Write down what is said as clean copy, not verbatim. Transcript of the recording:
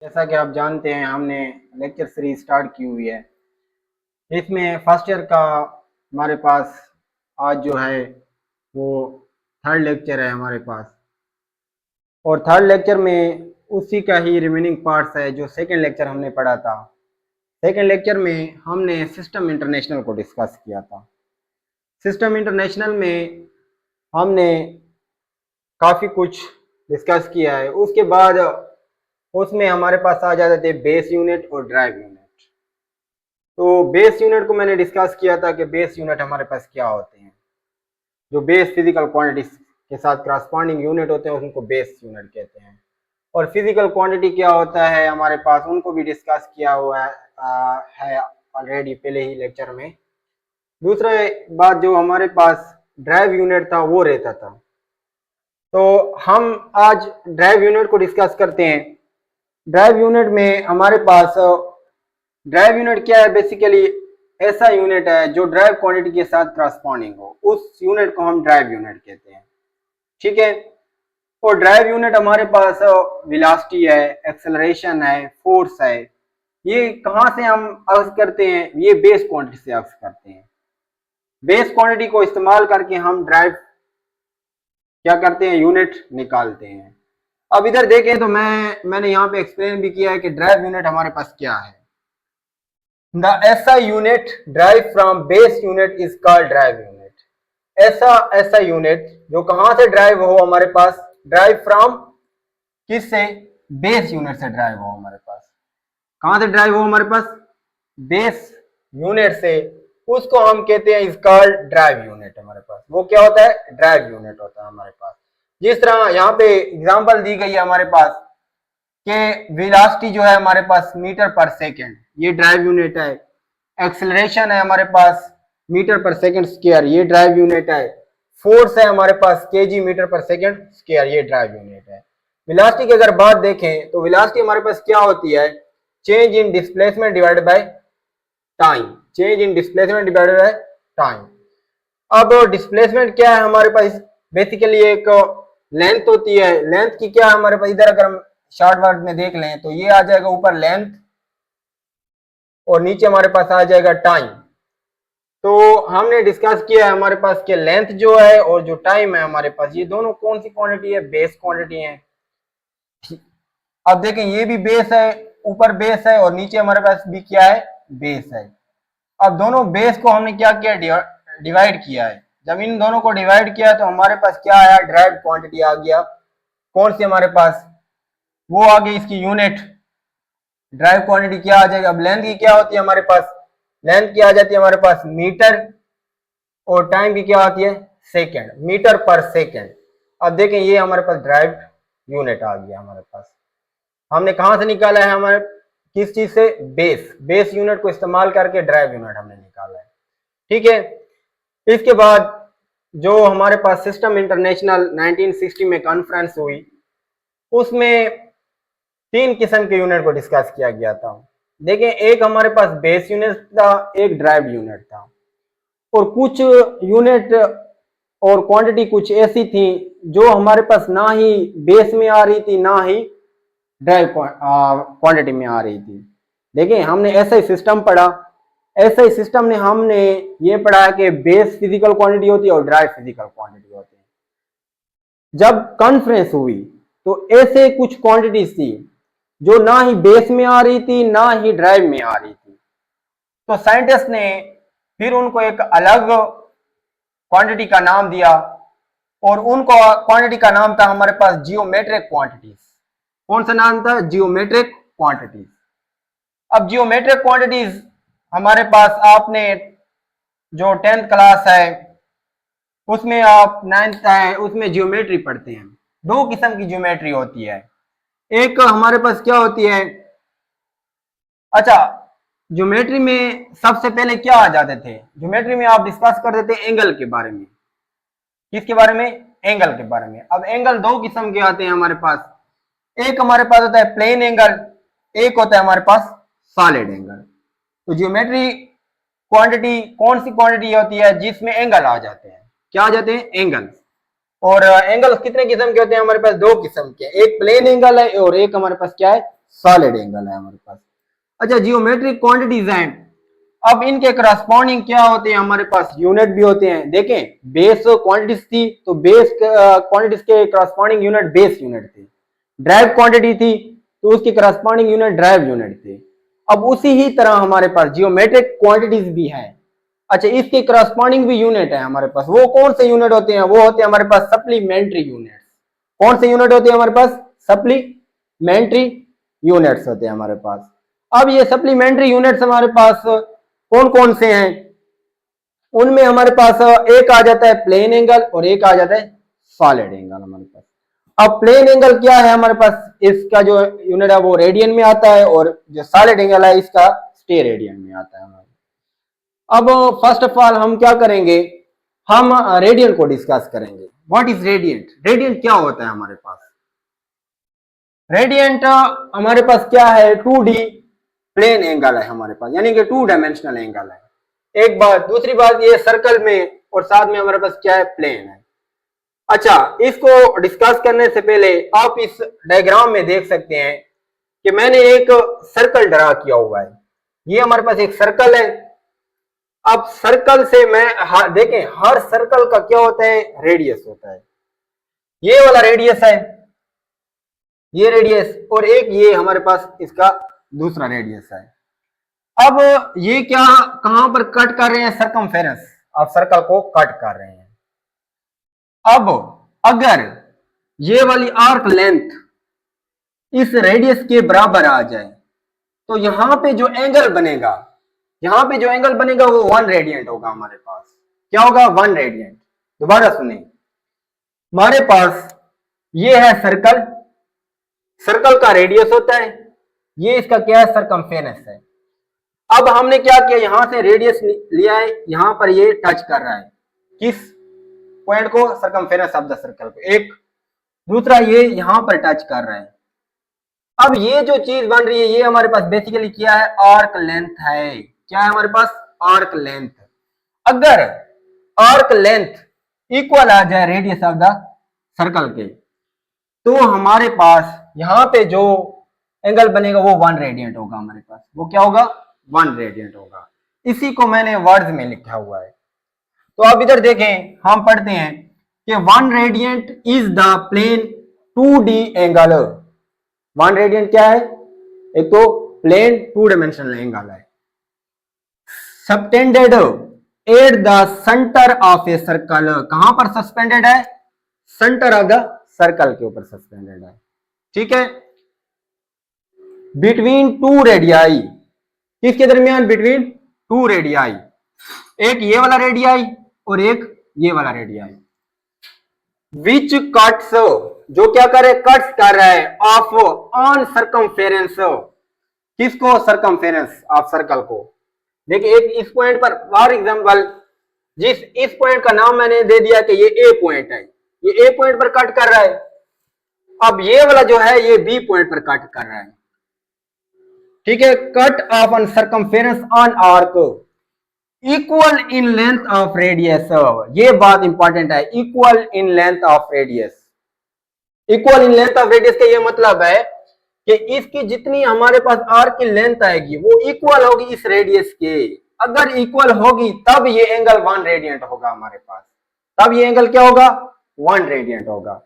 जैसा कि आप जानते हैं हमने लेक्चर सीरीज स्टार्ट की हुई है। इसमें फर्स्ट ईयर का हमारे पास आज जो है वो थर्ड लेक्चर है हमारे पास, और थर्ड लेक्चर में उसी का ही रिमेनिंग पार्ट्स है जो सेकंड लेक्चर हमने पढ़ा था। सेकंड लेक्चर में हमने सिस्टम इंटरनेशनल को डिस्कस किया था। सिस्टम इंटरनेशनल में हमने काफ़ी कुछ डिस्कस किया है। उसके बाद उसमें हमारे पास आ जाते थे बेस यूनिट और ड्राइव यूनिट। तो बेस यूनिट को मैंने डिस्कस किया था कि बेस यूनिट हमारे पास क्या होते हैं। जो बेस फिजिकल क्वांटिटी के साथ करस्पॉन्डिंग यूनिट होते हैं उनको बेस यूनिट कहते हैं। और फिजिकल क्वांटिटी क्या होता है हमारे पास, उनको भी डिस्कस किया हुआ है ऑलरेडी पहले ही लेक्चर में। दूसरा बात जो हमारे पास ड्राइव यूनिट था वो रहता था। तो हम आज ड्राइव यूनिट को डिस्कस करते हैं। ड्राइव यूनिट में हमारे पास ड्राइव यूनिट क्या है, बेसिकली ऐसा यूनिट है जो ड्राइव क्वांटिटी के साथ करस्पॉन्डिंग हो, उस यूनिट को हम ड्राइव यूनिट कहते हैं। ठीक है। और ड्राइव यूनिट हमारे पास वेलोसिटी है, एक्सेलरेशन है, फोर्स है। ये कहाँ से हम अक्स करते हैं, ये बेस क्वांटिटी से अक्स करते हैं। बेस क्वांटिटी को इस्तेमाल करके हम ड्राइव क्या करते हैं, यूनिट निकालते हैं। अब इधर देखें तो मैंने यहाँ पे एक्सप्लेन भी किया है कि ड्राइव यूनिट हमारे पास क्या है। The SI unit derived from base unit is called drive unit. ऐसा SI यूनिट जो कहां से ड्राइव हो हमारे पास, ड्राइव फ्रॉम किससे, बेस यूनिट से ड्राइव हो हमारे पास। कहां से ड्राइव हो हमारे पास, बेस यूनिट से, उसको हम कहते हैं इज कॉल्ड ड्राइव यूनिट। हमारे पास वो क्या होता है, ड्राइव यूनिट होता है हमारे पास। जिस तरह यहाँ पे एग्जांपल दी गई है हमारे पास कि वेलोसिटी जो है हमारे पास मीटर पर सेकंड, ये ड्राइव यूनिट है। एक्सेलरेशन है हमारे पास मीटर पर सेकंड स्क्वायर, ये ड्राइव यूनिट है। फोर्स है हमारे पास केजी मीटर पर सेकंड स्क्वायर, ये ड्राइव यूनिट है। वेलोसिटी की अगर बात देखें तो वेलोसिटी हमारे पास क्या होती है, change in displacement divided by time. Change in displacement divided by time. अब डिस्प्लेसमेंट क्या है हमारे पास, बेसिकली एक लेंथ होती है। लेंथ की क्या है हमारे पास, इधर अगर हम शॉर्ट वर्ड में देख लें तो ये आ जाएगा ऊपर लेंथ और नीचे हमारे पास आ जाएगा टाइम। तो हमने डिस्कस किया है हमारे पास के लेंथ जो है और जो टाइम है हमारे पास, ये दोनों कौन सी क्वांटिटी है, बेस क्वांटिटी है। अब देखें ये भी बेस है, ऊपर बेस है और नीचे हमारे पास भी क्या है, बेस है। अब दोनों बेस को हमने क्या किया, डिवाइड किया है। जब इन दोनों को डिवाइड किया तो हमारे पास क्या आया, ड्राइव क्वांटिटी आ गया। कौन सी हमारे पास, वो आ गई इसकी यूनिट। ड्राइव क्वांटिटी क्या आ जाएगा, अब लेंथ की क्या होती है हमारे पास, लेंथ की आ जाती है हमारे पास मीटर, और टाइम की क्या आती है, सेकंड, मीटर पर सेकंड। अब देखें ये हमारे पास ड्राइव यूनिट आ गया हमारे पास। हमने कहां से निकाला है, हमारे किस चीज से, बेस यूनिट को इस्तेमाल करके ड्राइव यूनिट हमने निकाला है। ठीक है। इसके बाद जो हमारे पास सिस्टम इंटरनेशनल 1960 में कॉन्फ्रेंस हुई, उसमें 3 किस्म के यूनिट को डिस्कस किया गया था। देखें एक हमारे पास बेस यूनिट था, एक ड्राइव यूनिट था, और कुछ यूनिट और क्वांटिटी कुछ ऐसी थी जो हमारे पास ना ही बेस में आ रही थी ना ही ड्राइव क्वांटिटी में आ रही थी। देखिए हमने ऐसा ही सिस्टम पढ़ा, ऐसा ही सिस्टम ने हमने ये पढ़ा है कि बेस फिजिकल क्वांटिटी होती है और ड्राइव फिजिकल क्वांटिटी होती है। जब कॉन्फ्रेंस हुई तो ऐसे कुछ क्वांटिटीज थी जो ना ही बेस में आ रही थी ना ही ड्राइव में आ रही थी। तो साइंटिस्ट ने फिर उनको एक अलग क्वांटिटी का नाम दिया, और उनको क्वांटिटी का नाम था हमारे पास जियोमेट्रिक क्वांटिटीज। कौन सा नाम था, जियोमेट्रिक क्वांटिटीज। अब जियोमेट्रिक क्वांटिटीज हमारे पास, आपने जो 10th क्लास है उसमें आप 9th है उसमें जियोमेट्री पढ़ते हैं। 2 किस्म की जियोमेट्री होती है। एक हमारे पास क्या होती है, अच्छा ज्योमेट्री में सबसे पहले क्या आ जाते थे, ज्योमेट्री में आप डिस्कस कर देते एंगल के बारे में। किसके बारे में, एंगल के बारे में। अब एंगल 2 किस्म के आते हैं हमारे पास। एक हमारे पास होता है प्लेन एंगल, एक होता है हमारे पास सॉलिड एंगल। तो ज्योमेट्री क्वांटिटी कौन सी क्वांटिटी होती है जिसमें एंगल आ जाते हैं, क्या आ जाते हैं, एंगल। और एंगल कितने किस्म के होते हैं हमारे पास, 2 किस्म के, एक प्लेन एंगल है और एक हमारे पास क्या है, सॉलिड एंगल है हमारे पास। अच्छा, जियोमेट्रिक क्वांटिटीज हैं, अब इनके करस्पॉन्डिंग क्या होते हैं, हमारे पास यूनिट भी होते हैं। देखें, बेस क्वांटिटीज थी तो बेस क्वांटिटीज के करस्पॉन्डिंग यूनिट बेस यूनिट थे। ड्राइव क्वांटिटी थी तो उसके करस्पॉन्डिंग यूनिट ड्राइव यूनिट थे। अब उसी ही तरह हमारे पास जियोमेट्रिक क्वांटिटीज भी हैं। अच्छा, इसके करस्पॉन्डिंग भी यूनिट है हमारे पास। वो कौन से यूनिट होते हैं? वो होते हैं हमारे पास सप्लीमेंट्री यूनिट्स। कौन से यूनिट होते हैं हमारे पास? सप्लीमेंट्री यूनिट्स होते हैं हमारे पास। अब ये सप्लीमेंट्री यूनिट्स हमारे पास कौन कौन से हैं? उनमें हमारे पास एक आ जाता है प्लेन एंगल और एक आ जाता है सॉलिड एंगल हमारे पास। अब प्लेन एंगल क्या है हमारे पास? इसका जो यूनिट है वो रेडियन में आता है और जो सॉलिड एंगल है इसका स्टेरेडियन में आता है हमारे। अब फर्स्ट ऑफ ऑल हम क्या करेंगे, हम रेडियन को डिस्कस करेंगे। What is radiant? रेडियंट क्या होता है हमारे पास? रेडियंट हमारे पास क्या है? 2D प्लेन एंगल है हमारे पास, यानी कि 2 डायमेंशनल एंगल है। एक बात, दूसरी बात, ये सर्कल में और साथ में हमारे पास क्या है? प्लेन है। अच्छा, इसको डिस्कस करने से पहले आप इस डायग्राम में देख सकते हैं कि मैंने एक सर्कल ड्रा किया हुआ है। ये हमारे पास एक सर्कल है। अब सर्कल से मैं देखें, हर सर्कल का क्या होता है? रेडियस होता है। ये वाला रेडियस है, ये रेडियस, और एक ये हमारे पास इसका दूसरा रेडियस है। अब ये क्या कहां पर कट कर रहे हैं? सर्कमफेरेंस, आप सर्कल को कट कर रहे हैं। अब अगर ये वाली आर्क लेंथ इस रेडियस के बराबर आ जाए तो यहां पे जो एंगल बनेगा, यहां पे जो एंगल बनेगा वो 1 रेडियंट होगा हमारे पास। क्या होगा? 1 रेडियंट। दोबारा सुने, हमारे पास ये है सर्कल, सर्कल का रेडियस होता है, ये इसका क्या है? सर्कमफेरेंस है। अब हमने क्या किया, यहां से रेडियस लिया है, यहां पर ये टच कर रहा है किस पॉइंट को? सर्कमफेरेंस ऑफ द सर्कल को। एक दूसरा ये यहां पर टच कर रहा है। अब ये जो चीज बन रही है ये हमारे पास बेसिकली क्या है? आर्क लेंथ है। क्या है हमारे पास? Arc length. अगर आर्क लेंथ इक्वल आ जाए रेडियस ऑफ द सर्कल के तो हमारे पास यहां पे जो एंगल बनेगा वो 1 रेडियंट होगा हमारे पास। वो क्या होगा? 1 रेडियंट होगा। इसी को मैंने वर्ड्स में लिखा हुआ है। तो अब इधर देखें, हम पढ़ते हैं कि 1 radiant is the plane 2D angle. 1 radiant क्या है? एक तो प्लेन 2 डायमेंशनल एंगल है, subtended at the centre of a circle. कहां पर सस्पेंडेड है? सेंटर ऑफ द सर्कल के ऊपर सस्पेंडेड है। ठीक है, बिटवीन 2 रेडियाई, किसके दरमियान? बिटवीन 2 रेडियाई, एक ये वाला रेडियाई और एक ये वाला रेडियाई। विच कट्स, जो क्या करे? कट्स कर रहा है ऑफ ऑन सर्कमफेरेंस। किसको? सर्कमफेरेंस ऑफ सर्कल को। देखिए, एक इस पॉइंट पर, फॉर एग्जांपल, जिस इस पॉइंट का नाम मैंने दे दिया कि ये ए पॉइंट है, ये ए पॉइंट पर कट कर रहा है। अब ये वाला जो है ये बी पॉइंट पर कट कर रहा है। ठीक है, cut off on circumference on arc equal in length of radius. ये बात इंपॉर्टेंट है, equal in length of radius. Equal in length of radius का ये मतलब है कि इसकी जितनी हमारे पास आर्क की लेंथ आएगी वो इक्वल होगी इस रेडियस के। अगर इक्वल होगी तब ये एंगल 1 रेडियंट होगा हमारे पास, तब ये एंगल क्या होगा? 1 रेडियंट होगा।